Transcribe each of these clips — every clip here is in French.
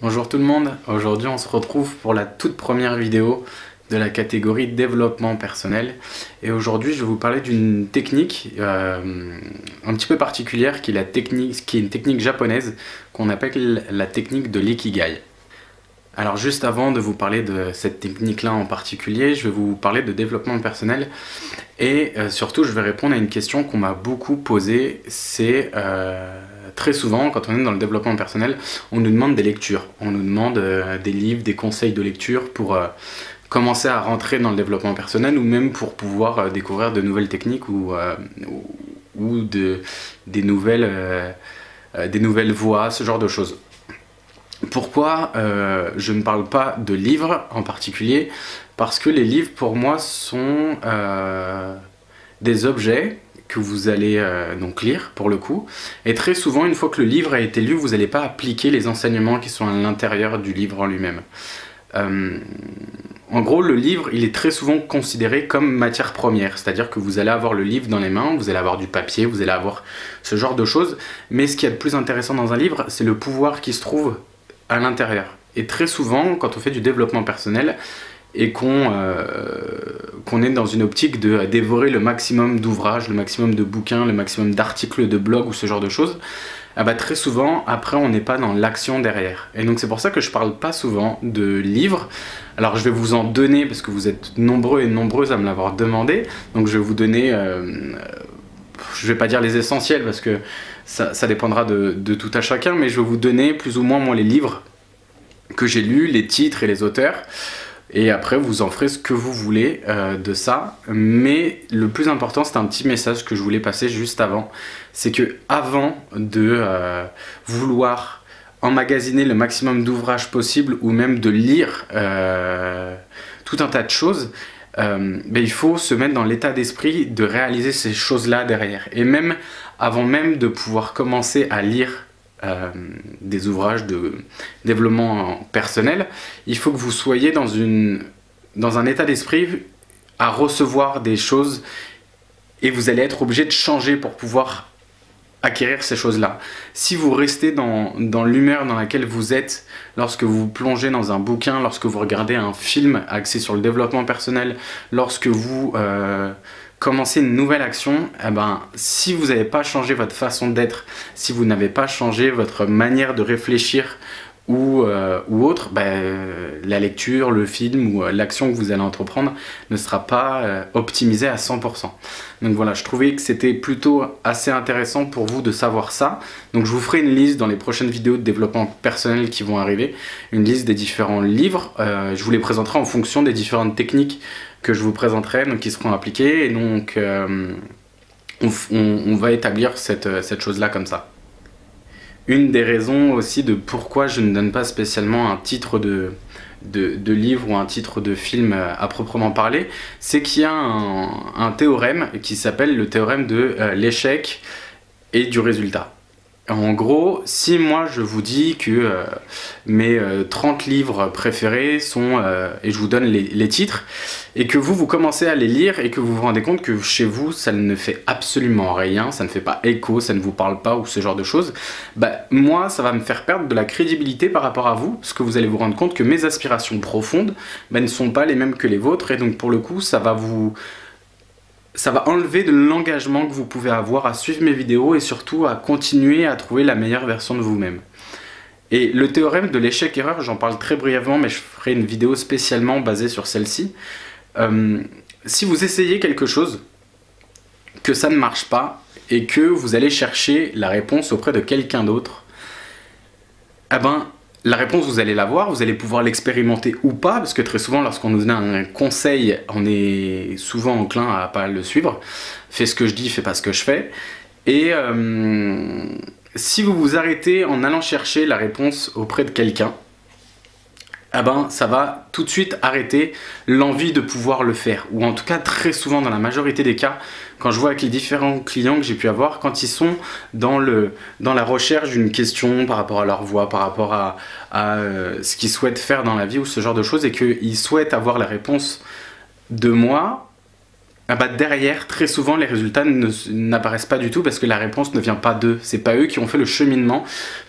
Bonjour tout le monde, aujourd'hui on se retrouve pour la toute première vidéo de la catégorie développement personnel et aujourd'hui je vais vous parler d'une technique un petit peu particulière qui est une technique japonaise qu'on appelle la technique de l'ikigai. Alors juste avant de vous parler de cette technique là en particulier, je vais vous parler de développement personnel et surtout je vais répondre à une question qu'on m'a beaucoup posée. C'est très souvent quand on est dans le développement personnel, on nous demande des lectures, on nous demande des livres, des conseils de lecture pour commencer à rentrer dans le développement personnel ou même pour pouvoir découvrir de nouvelles techniques ou des nouvelles voies, ce genre de choses. Pourquoi je ne parle pas de livres en particulier? Parce que les livres pour moi sont des objets que vous allez donc lire pour le coup, et très souvent une fois que le livre a été lu, vous n'allez pas appliquer les enseignements qui sont à l'intérieur du livre en lui-même. En gros, le livre, il est très souvent considéré comme matière première, c'est-à-dire que vous allez avoir le livre dans les mains, vous allez avoir du papier, vous allez avoir ce genre de choses, mais ce qui est le plus intéressant dans un livre, c'est le pouvoir qui se trouve à l'intérieur. Et très souvent, quand on fait du développement personnel et qu'on est dans une optique de dévorer le maximum d'ouvrages, le maximum de bouquins, le maximum d'articles de blog ou ce genre de choses, très souvent, après, on n'est pas dans l'action derrière. Et donc c'est pour ça que je parle pas souvent de livres. Alors je vais vous en donner, parce que vous êtes nombreux et nombreuses à me l'avoir demandé. Donc je vais vous donner, je vais pas dire les essentiels, parce que ça dépendra de tout à chacun, mais je vais vous donner plus ou moins moi les livres que j'ai lus, les titres et les auteurs. Et après, vous en ferez ce que vous voulez de ça. Mais le plus important, c'est un petit message que je voulais passer juste avant. C'est que avant de vouloir emmagasiner le maximum d'ouvrages possible ou même de lire tout un tas de choses, il faut se mettre dans l'état d'esprit de réaliser ces choses-là derrière. Et même avant même de pouvoir commencer à lire des ouvrages de développement personnel, il faut que vous soyez dans un état d'esprit à recevoir des choses et vous allez être obligé de changer pour pouvoir acquérir ces choses-là. Si vous restez dans l'humeur dans laquelle vous êtes lorsque vous plongez dans un bouquin, lorsque vous regardez un film axé sur le développement personnel, lorsque vous commencer une nouvelle action, si vous n'avez pas changé votre façon d'être, si vous n'avez pas changé votre manière de réfléchir ou autre, la lecture, le film ou l'action que vous allez entreprendre ne sera pas optimisée à 100%. Donc voilà, je trouvais que c'était plutôt assez intéressant pour vous de savoir ça. Donc je vous ferai une liste dans les prochaines vidéos de développement personnel qui vont arriver, une liste des différents livres. Je vous les présenterai en fonction des différentes techniques que je vous présenterai, donc qui seront appliquées, et donc on va établir cette chose-là comme ça. Une des raisons aussi de pourquoi je ne donne pas spécialement un titre de livre ou un titre de film à proprement parler, c'est qu'il y a un théorème qui s'appelle le théorème de l'échec et du résultat. En gros, si moi je vous dis que mes 30 livres préférés sont, et je vous donne les titres, et que vous commencez à les lire et que vous vous rendez compte que chez vous ça ne fait absolument rien, ça ne fait pas écho, ça ne vous parle pas ou ce genre de choses, moi ça va me faire perdre de la crédibilité par rapport à vous, parce que vous allez vous rendre compte que mes aspirations profondes ne sont pas les mêmes que les vôtres, et donc pour le coup ça va enlever de l'engagement que vous pouvez avoir à suivre mes vidéos et surtout à continuer à trouver la meilleure version de vous-même. Et le théorème de l'échec-erreur, j'en parle très brièvement, mais je ferai une vidéo spécialement basée sur celle-ci. Si vous essayez quelque chose, que ça ne marche pas, et que vous allez chercher la réponse auprès de quelqu'un d'autre, la réponse, vous allez l'avoir, vous allez pouvoir l'expérimenter ou pas, parce que très souvent, lorsqu'on nous donne un conseil, on est souvent enclin à pas le suivre. Fais ce que je dis, fais pas ce que je fais. Et si vous vous arrêtez en allant chercher la réponse auprès de quelqu'un, ça va tout de suite arrêter l'envie de pouvoir le faire. Ou en tout cas, très souvent, dans la majorité des cas, quand je vois avec les différents clients que j'ai pu avoir, quand ils sont dans la recherche d'une question par rapport à leur voix, par rapport à ce qu'ils souhaitent faire dans la vie ou ce genre de choses, et qu'ils souhaitent avoir la réponse de moi, ah bah derrière, très souvent, les résultats n'apparaissent pas du tout parce que la réponse ne vient pas d'eux. C'est pas eux qui ont fait le cheminement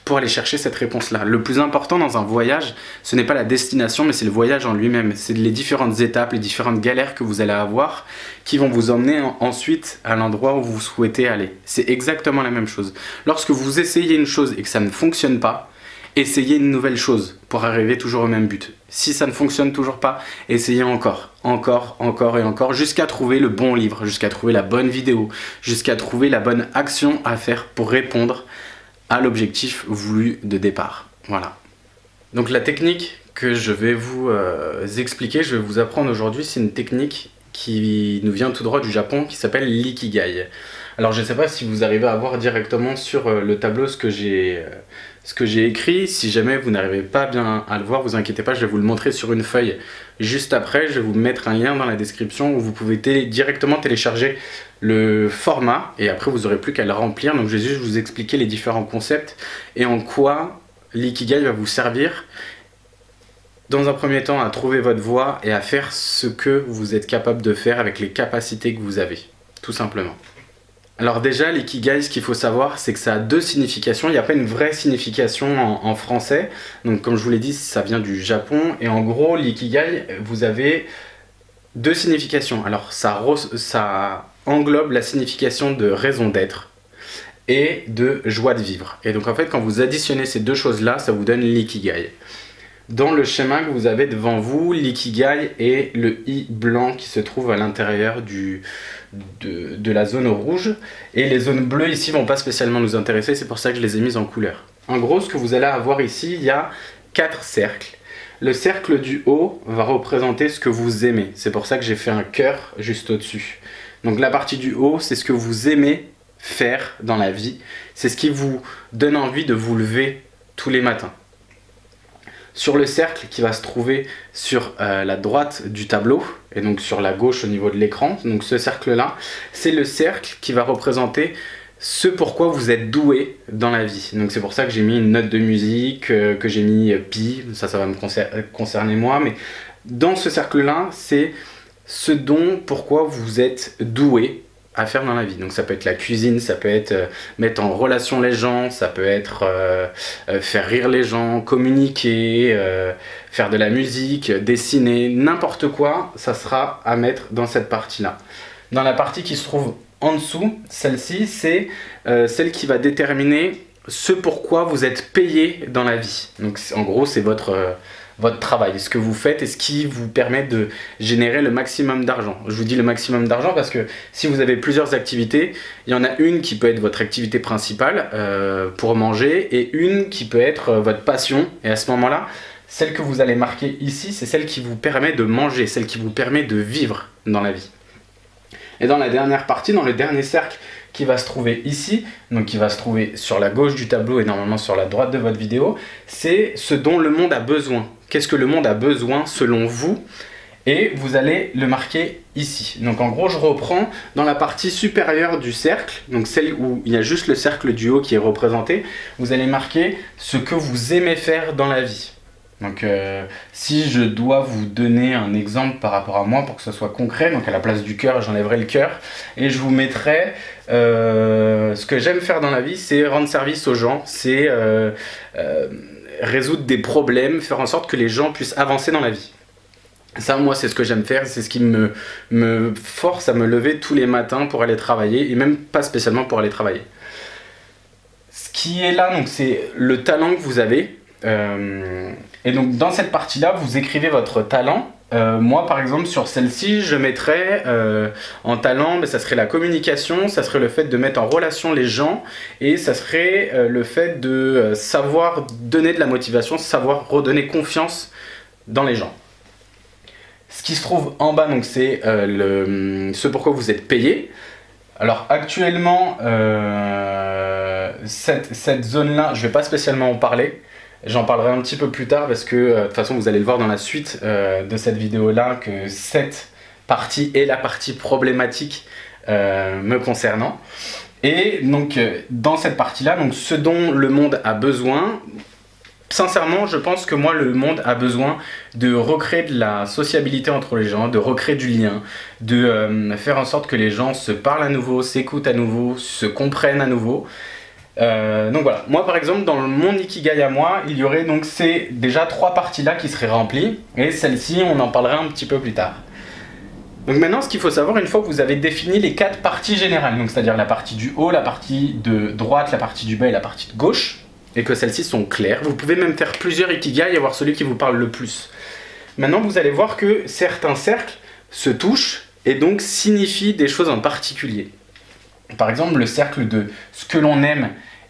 pour aller chercher cette réponse-là. Le plus important dans un voyage, ce n'est pas la destination, mais c'est le voyage en lui-même. C'est les différentes étapes, les différentes galères que vous allez avoir qui vont vous emmener ensuite à l'endroit où vous souhaitez aller. C'est exactement la même chose. Lorsque vous essayez une chose et que ça ne fonctionne pas, essayez une nouvelle chose pour arriver toujours au même but. Si ça ne fonctionne toujours pas, essayez encore, encore, encore et encore, jusqu'à trouver le bon livre, jusqu'à trouver la bonne vidéo, jusqu'à trouver la bonne action à faire pour répondre à l'objectif voulu de départ. Voilà. Donc la technique que je vais vous expliquer, je vais vous apprendre aujourd'hui, c'est une technique qui nous vient tout droit du Japon, qui s'appelle l'ikigai. Alors je ne sais pas si vous arrivez à voir directement sur le tableau ce que j'ai écrit. Si jamais vous n'arrivez pas bien à le voir, vous inquiétez pas, je vais vous le montrer sur une feuille juste après. Je vais vous mettre un lien dans la description où vous pouvez directement télécharger le format et après vous n'aurez plus qu'à le remplir. Donc je vais juste vous expliquer les différents concepts et en quoi l'ikigai va vous servir dans un premier temps à trouver votre voie et à faire ce que vous êtes capable de faire avec les capacités que vous avez, tout simplement. Alors déjà, l'ikigai, ce qu'il faut savoir, c'est que ça a deux significations. Il n'y a pas une vraie signification en français. Donc comme je vous l'ai dit, ça vient du Japon. Et en gros, l'ikigai, vous avez deux significations. Alors ça englobe la signification de raison d'être et de joie de vivre. Et donc en fait, quand vous additionnez ces deux choses-là, ça vous donne l'ikigai. Dans le schéma que vous avez devant vous, l'ikigai est le i blanc qui se trouve à l'intérieur de la zone rouge. Et les zones bleues ici vont pas spécialement nous intéresser, c'est pour ça que je les ai mises en couleur. En gros, ce que vous allez avoir ici, il y a 4 cercles. Le cercle du haut va représenter ce que vous aimez. C'est pour ça que j'ai fait un cœur juste au-dessus. Donc la partie du haut, c'est ce que vous aimez faire dans la vie. C'est ce qui vous donne envie de vous lever tous les matins. Sur le cercle qui va se trouver sur la droite du tableau et donc sur la gauche au niveau de l'écran, donc ce cercle là, c'est le cercle qui va représenter ce pourquoi vous êtes doué dans la vie. Donc c'est pour ça que j'ai mis une note de musique, que j'ai mis pi, ça va me concerner moi, mais dans ce cercle là, c'est ce dont pourquoi vous êtes doué à faire dans la vie. Donc ça peut être la cuisine, ça peut être mettre en relation les gens, ça peut être faire rire les gens, communiquer, faire de la musique, dessiner, n'importe quoi, ça sera à mettre dans cette partie-là. Dans la partie qui se trouve en dessous, celle-ci, c'est celle qui va déterminer ce pourquoi vous êtes payé dans la vie. Donc en gros, c'est votre travail, ce que vous faites et ce qui vous permet de générer le maximum d'argent. Je vous dis le maximum d'argent parce que si vous avez plusieurs activités, il y en a une qui peut être votre activité principale pour manger et une qui peut être votre passion. Et à ce moment-là, celle que vous allez marquer ici, c'est celle qui vous permet de manger, celle qui vous permet de vivre dans la vie. Et dans la dernière partie, dans le dernier cercle qui va se trouver ici, donc qui va se trouver sur la gauche du tableau et normalement sur la droite de votre vidéo, c'est ce dont le monde a besoin. Qu'est-ce que le monde a besoin selon vous? Et vous allez le marquer ici. Donc en gros, je reprends dans la partie supérieure du cercle, donc celle où il y a juste le cercle du haut qui est représenté, vous allez marquer ce que vous aimez faire dans la vie. Donc si je dois vous donner un exemple par rapport à moi pour que ce soit concret, donc à la place du cœur, j'enlèverai le cœur et je vous mettrai ce que j'aime faire dans la vie, c'est rendre service aux gens, c'est résoudre des problèmes, faire en sorte que les gens puissent avancer dans la vie. Ça, moi, c'est ce que j'aime faire, c'est ce qui me force à me lever tous les matins pour aller travailler, et même pas spécialement pour aller travailler. Ce qui est là, donc, c'est le talent que vous avez. Et donc, dans cette partie-là, vous écrivez votre talent. Moi, par exemple, sur celle-ci, je mettrais en talent, mais ça serait la communication, ça serait le fait de mettre en relation les gens, et ça serait le fait de savoir donner de la motivation, savoir redonner confiance dans les gens. Ce qui se trouve en bas, donc c'est ce pourquoi vous êtes payé. Alors actuellement, cette zone-là, je ne vais pas spécialement en parler. J'en parlerai un petit peu plus tard parce que de toute façon vous allez le voir dans la suite de cette vidéo-là que cette partie est la partie problématique me concernant. Et donc dans cette partie-là, donc ce dont le monde a besoin, Sincèrement, je pense que moi, le monde a besoin de recréer de la sociabilité entre les gens, de recréer du lien, de faire en sorte que les gens se parlent à nouveau, s'écoutent à nouveau, se comprennent à nouveau. Donc voilà, moi par exemple dans mon Ikigai à moi, il y aurait donc ces déjà 3 parties là qui seraient remplies, et celle-ci on en parlera un petit peu plus tard. Donc maintenant ce qu'il faut savoir, une fois que vous avez défini les 4 parties générales, donc c'est-à-dire la partie du haut, la partie de droite, la partie du bas et la partie de gauche, et que celles-ci sont claires, vous pouvez même faire plusieurs Ikigai et avoir celui qui vous parle le plus. Maintenant vous allez voir que certains cercles se touchent et donc signifient des choses en particulier. Par exemple, le cercle de ce que l'on aime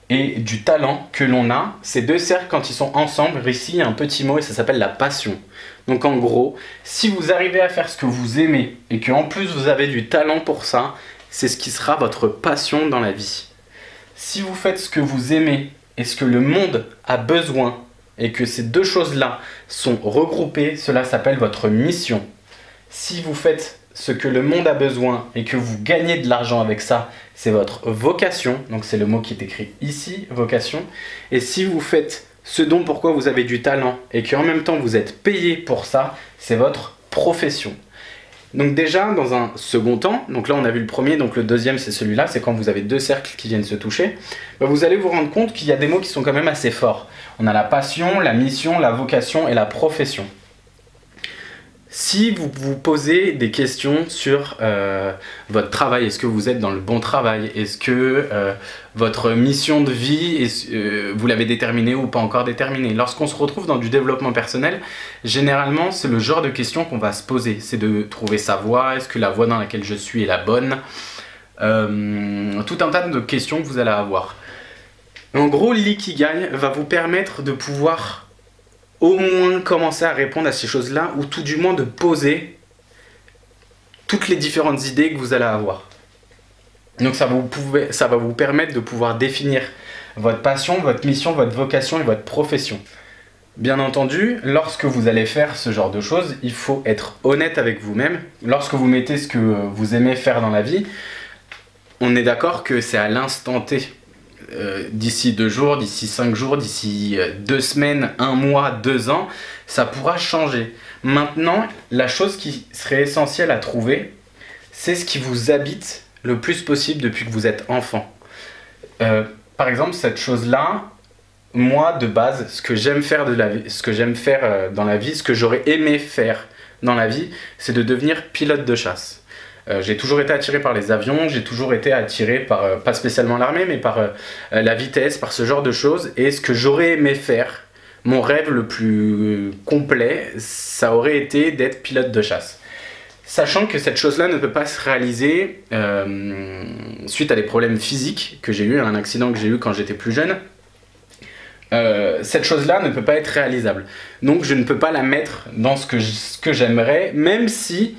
et du talent que l'on a, ces 2 cercles, quand ils sont ensemble, ici, il y a un petit mot et ça s'appelle la passion. Donc en gros, si vous arrivez à faire ce que vous aimez et qu'en plus vous avez du talent pour ça, c'est ce qui sera votre passion dans la vie. Si vous faites ce que vous aimez et ce que le monde a besoin et que ces 2 choses-là sont regroupées, cela s'appelle votre mission. Si vous faites ce que le monde a besoin et que vous gagnez de l'argent avec ça, c'est votre vocation. Donc c'est le mot qui est écrit ici, vocation. Et si vous faites ce dont pourquoi vous avez du talent et qu'en même temps vous êtes payé pour ça, c'est votre profession. Donc déjà, dans un second temps, donc là on a vu le premier, donc le deuxième c'est celui-là, c'est quand vous avez 2 cercles qui viennent se toucher, vous allez vous rendre compte qu'il y a des mots qui sont quand même assez forts. On a la passion, la mission, la vocation et la profession. Si vous vous posez des questions sur votre travail, est-ce que vous êtes dans le bon travail? Est-ce que votre mission de vie, vous l'avez déterminée ou pas encore déterminée? Lorsqu'on se retrouve dans du développement personnel, généralement c'est le genre de questions qu'on va se poser. C'est de trouver sa voie, est-ce que la voie dans laquelle je suis est la bonne? Tout un tas de questions que vous allez avoir. En gros, l'ikigai va vous permettre de pouvoir au moins commencer à répondre à ces choses-là, ou tout du moins de poser toutes les différentes idées que vous allez avoir. Donc ça va vous permettre de pouvoir définir votre passion, votre mission, votre vocation et votre profession. Bien entendu, lorsque vous allez faire ce genre de choses, il faut être honnête avec vous-même. Lorsque vous mettez ce que vous aimez faire dans la vie, on est d'accord que c'est à l'instant T. D'ici 2 jours, d'ici 5 jours, d'ici 2 semaines, 1 mois, 2 ans, ça pourra changer. Maintenant, la chose qui serait essentielle à trouver, c'est ce qui vous habite le plus possible depuis que vous êtes enfant. Par exemple, cette chose-là, moi, de base, ce que j'aime faire dans la vie, ce que j'aurais aimé faire dans la vie, c'est de devenir pilote de chasse. J'ai toujours été attiré par les avions, j'ai toujours été attiré par, pas spécialement l'armée, mais par la vitesse, par ce genre de choses. Et ce que j'aurais aimé faire, mon rêve le plus complet, ça aurait été d'être pilote de chasse. Sachant que cette chose-là ne peut pas se réaliser suite à des problèmes physiques que j'ai eu, un accident que j'ai eu quand j'étais plus jeune. Cette chose-là ne peut pas être réalisable. Donc je ne peux pas la mettre dans ce que j'aimerais, même si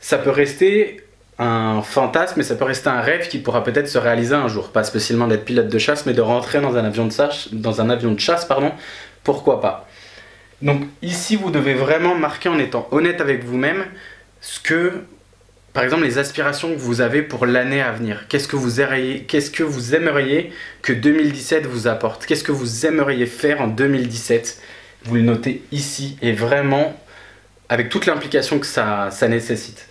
ça peut rester un fantasme et ça peut rester un rêve qui pourra peut-être se réaliser un jour. Pas spécialement d'être pilote de chasse, mais de rentrer dans un avion de chasse, pourquoi pas. Donc ici, vous devez vraiment marquer en étant honnête avec vous-même ce que, par exemple, les aspirations que vous avez pour l'année à venir. Qu'est-ce que vous aimeriez que 2017 vous apporte? Qu'est-ce que vous aimeriez faire en 2017? Vous le notez ici et vraiment avec toute l'implication que ça nécessite.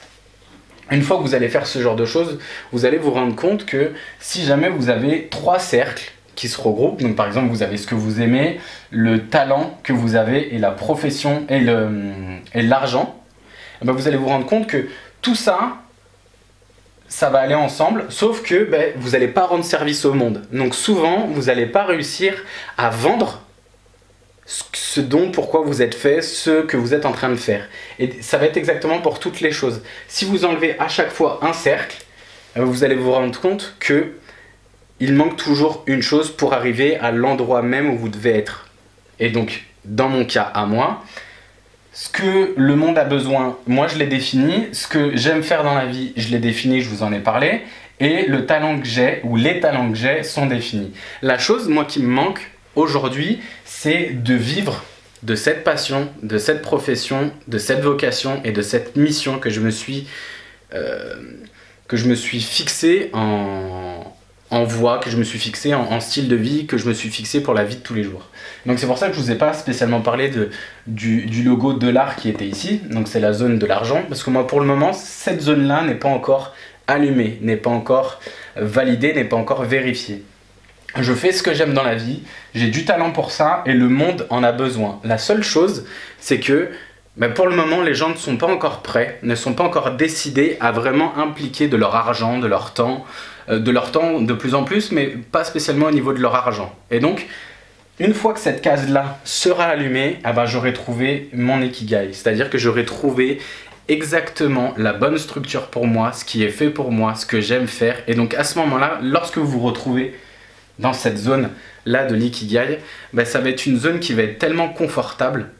Une fois que vous allez faire ce genre de choses, vous allez vous rendre compte que si jamais vous avez 3 cercles qui se regroupent, donc par exemple vous avez ce que vous aimez, le talent que vous avez et la profession et l'argent, ben vous allez vous rendre compte que tout ça, ça va aller ensemble, sauf que vous n'allez pas rendre service au monde. Donc souvent, vous n'allez pas réussir à vendre ce dont pourquoi vous êtes fait, ce que vous êtes en train de faire. Et ça va être exactement pour toutes les choses. Si vous enlevez à chaque fois un cercle, vous allez vous rendre compte que il manque toujours une chose pour arriver à l'endroit même où vous devez être. Et donc, dans mon cas à moi, ce que le monde a besoin, moi je l'ai défini. Ce que j'aime faire dans la vie, je l'ai défini, je vous en ai parlé. Et le talent que j'ai, ou les talents que j'ai, sont définis. La chose, moi, qui me manque aujourd'hui, c'est de vivre de cette passion, de cette profession, de cette vocation et de cette mission que je me suis fixée en en voie, que je me suis fixé en style de vie, que je me suis fixé pour la vie de tous les jours. Donc c'est pour ça que je vous ai pas spécialement parlé du logo de l'art qui était ici, donc c'est la zone de l'argent, parce que moi pour le moment, cette zone-là n'est pas encore allumée, n'est pas encore validée, n'est pas encore vérifiée. Je fais ce que j'aime dans la vie, j'ai du talent pour ça et le monde en a besoin. La seule chose, c'est que pour le moment, les gens ne sont pas encore prêts, ne sont pas encore décidés à vraiment impliquer de leur argent, de leur temps de plus en plus, mais pas spécialement au niveau de leur argent. Et donc, une fois que cette case-là sera allumée, j'aurai trouvé mon Ikigai. C'est-à-dire que j'aurai trouvé exactement la bonne structure pour moi, ce qui est fait pour moi, ce que j'aime faire. Et donc à ce moment-là, lorsque vous vous retrouvez dans cette zone-là de l'Ikigai, ça va être une zone qui va être tellement confortable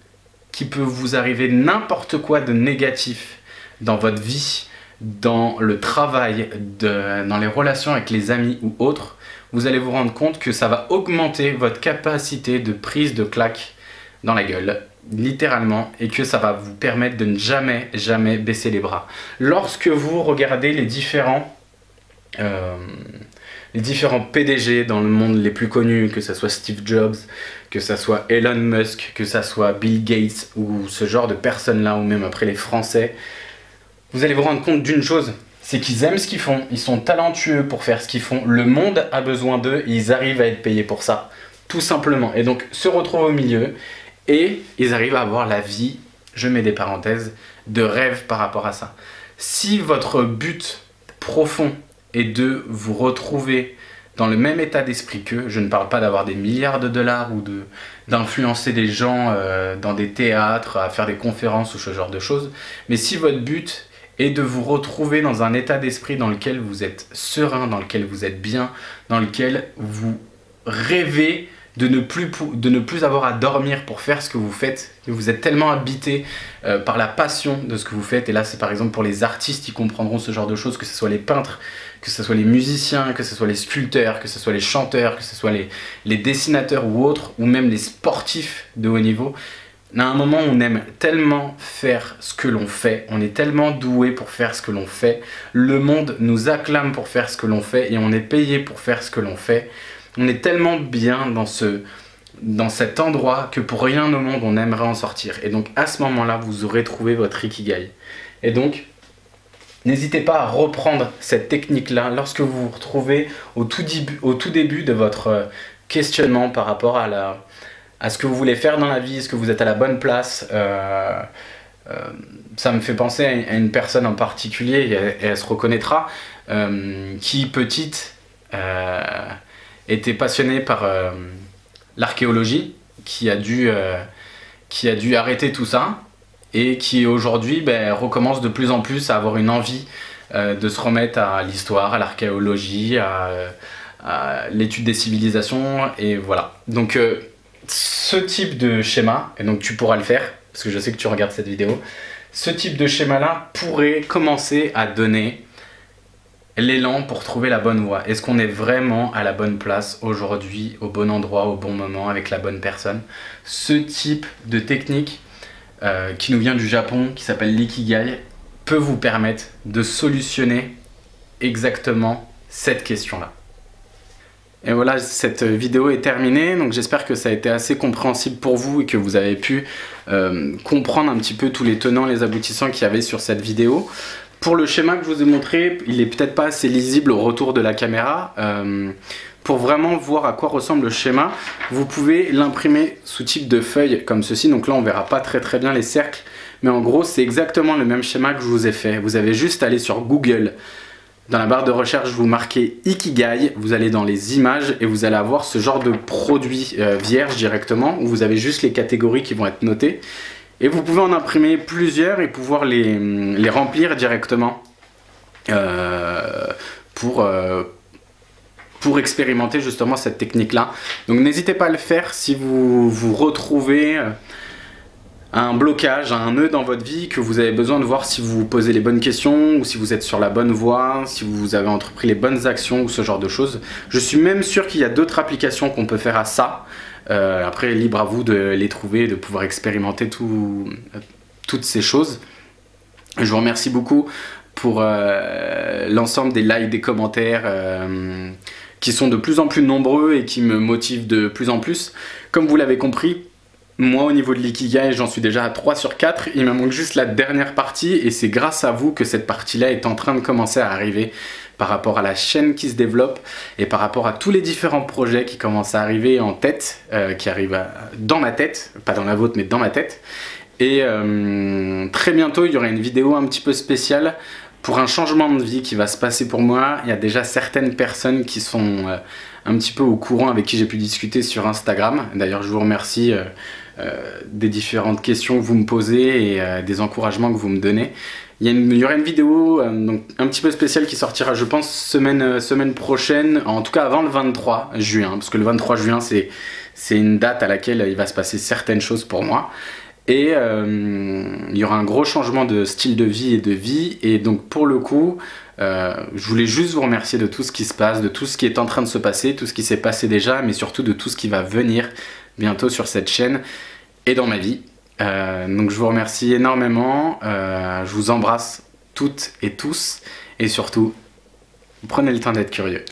qu'il peut vous arriver n'importe quoi de négatif dans votre vie, dans le travail, dans les relations avec les amis ou autres, vous allez vous rendre compte que ça va augmenter votre capacité de prise de claque dans la gueule, littéralement, et que ça va vous permettre de ne jamais, jamais baisser les bras. Lorsque vous regardez les différents PDG dans le monde les plus connus, que ce soit Steve Jobs, que ce soit Elon Musk, que ce soit Bill Gates, ou ce genre de personnes-là, ou même après les Français, vous allez vous rendre compte d'une chose, c'est qu'ils aiment ce qu'ils font, ils sont talentueux pour faire ce qu'ils font, le monde a besoin d'eux, et ils arrivent à être payés pour ça, tout simplement. Et donc, se retrouvent au milieu, et ils arrivent à avoir la vie, je mets des parenthèses, de rêve par rapport à ça. Si votre but profond est de vous retrouver dans le même état d'esprit qu'eux, je ne parle pas d'avoir des milliards de dollars ou d'influencer des gens dans des théâtres, à faire des conférences ou ce genre de choses, mais si votre but est de vous retrouver dans un état d'esprit dans lequel vous êtes serein, dans lequel vous êtes bien, dans lequel vous rêvez de ne plus avoir à dormir pour faire ce que vous faites, que vous êtes tellement habité par la passion de ce que vous faites, et là c'est par exemple pour les artistes, ils comprendront ce genre de choses, que ce soit les peintres, que ce soit les musiciens, que ce soit les sculpteurs, que ce soit les chanteurs, que ce soit les dessinateurs ou autres, ou même les sportifs de haut niveau. À un moment, on aime tellement faire ce que l'on fait, on est tellement doué pour faire ce que l'on fait, le monde nous acclame pour faire ce que l'on fait, et on est payé pour faire ce que l'on fait. On est tellement bien dans cet endroit que pour rien au monde, on aimerait en sortir. Et donc, à ce moment-là, vous aurez trouvé votre Ikigai. Et donc, n'hésitez pas à reprendre cette technique-là lorsque vous vous retrouvez au tout début de votre questionnement par rapport à ce que vous voulez faire dans la vie, est-ce que vous êtes à la bonne place. Ça me fait penser à une personne en particulier, et elle se reconnaîtra, qui petite était passionnée par l'archéologie, qui a dû arrêter tout ça, et qui aujourd'hui recommence de plus en plus à avoir une envie de se remettre à l'histoire, à l'archéologie, à l'étude des civilisations, et voilà. Donc ce type de schéma, et donc tu pourras le faire, parce que je sais que tu regardes cette vidéo, ce type de schéma-là pourrait commencer à donner l'élan pour trouver la bonne voie. Est-ce qu'on est vraiment à la bonne place aujourd'hui, au bon endroit, au bon moment, avec la bonne personne? Ce type de technique qui nous vient du Japon, qui s'appelle l'Ikigai, peut vous permettre de solutionner exactement cette question-là. Et voilà, cette vidéo est terminée, donc j'espère que ça a été assez compréhensible pour vous et que vous avez pu comprendre un petit peu tous les tenants, les aboutissants qu'il y avait sur cette vidéo. Pour le schéma que je vous ai montré, il est peut-être pas assez lisible au retour de la caméra. Pour vraiment voir à quoi ressemble le schéma, vous pouvez l'imprimer sous type de feuille comme ceci. Donc là, on verra pas très bien les cercles, mais en gros, c'est exactement le même schéma que je vous ai fait. Vous avez juste à aller sur Google. Dans la barre de recherche, vous marquez Ikigai, vous allez dans les images et vous allez avoir ce genre de produit vierge directement, où vous avez juste les catégories qui vont être notées. Et vous pouvez en imprimer plusieurs et pouvoir les remplir directement pour expérimenter justement cette technique-là. Donc n'hésitez pas à le faire si vous vous retrouvez un blocage, un nœud dans votre vie, que vous avez besoin de voir si vous vous posez les bonnes questions ou si vous êtes sur la bonne voie, si vous avez entrepris les bonnes actions ou ce genre de choses. Je suis même sûr qu'il y a d'autres applications qu'on peut faire à ça. Après, libre à vous de les trouver, de pouvoir expérimenter toutes ces choses. Je vous remercie beaucoup pour l'ensemble des likes, des commentaires qui sont de plus en plus nombreux et qui me motivent de plus en plus. Comme vous l'avez compris, moi au niveau de l'ikigai j'en suis déjà à 3 sur 4, il me manque juste la dernière partie et c'est grâce à vous que cette partie-là est en train de commencer à arriver par rapport à la chaîne qui se développe et par rapport à tous les différents projets qui commencent à arriver en tête, qui arrivent dans ma tête, pas dans la vôtre mais dans ma tête. Et très bientôt il y aura une vidéo un petit peu spéciale pour un changement de vie qui va se passer pour moi. Il y a déjà certaines personnes qui sont un petit peu au courant avec qui j'ai pu discuter sur Instagram. D'ailleurs je vous remercie des différentes questions que vous me posez et des encouragements que vous me donnez. Il y aura une vidéo donc un petit peu spéciale qui sortira je pense semaine prochaine, en tout cas avant le 23 juin, parce que le 23 juin c'est une date à laquelle il va se passer certaines choses pour moi. Et il y aura un gros changement de style de vie et donc pour le coup je voulais juste vous remercier de tout ce qui se passe, de tout ce qui est en train de se passer, tout ce qui s'est passé déjà, mais surtout de tout ce qui va venir bientôt sur cette chaîne et dans ma vie. Donc je vous remercie énormément, je vous embrasse toutes et tous et surtout prenez le temps d'être curieux.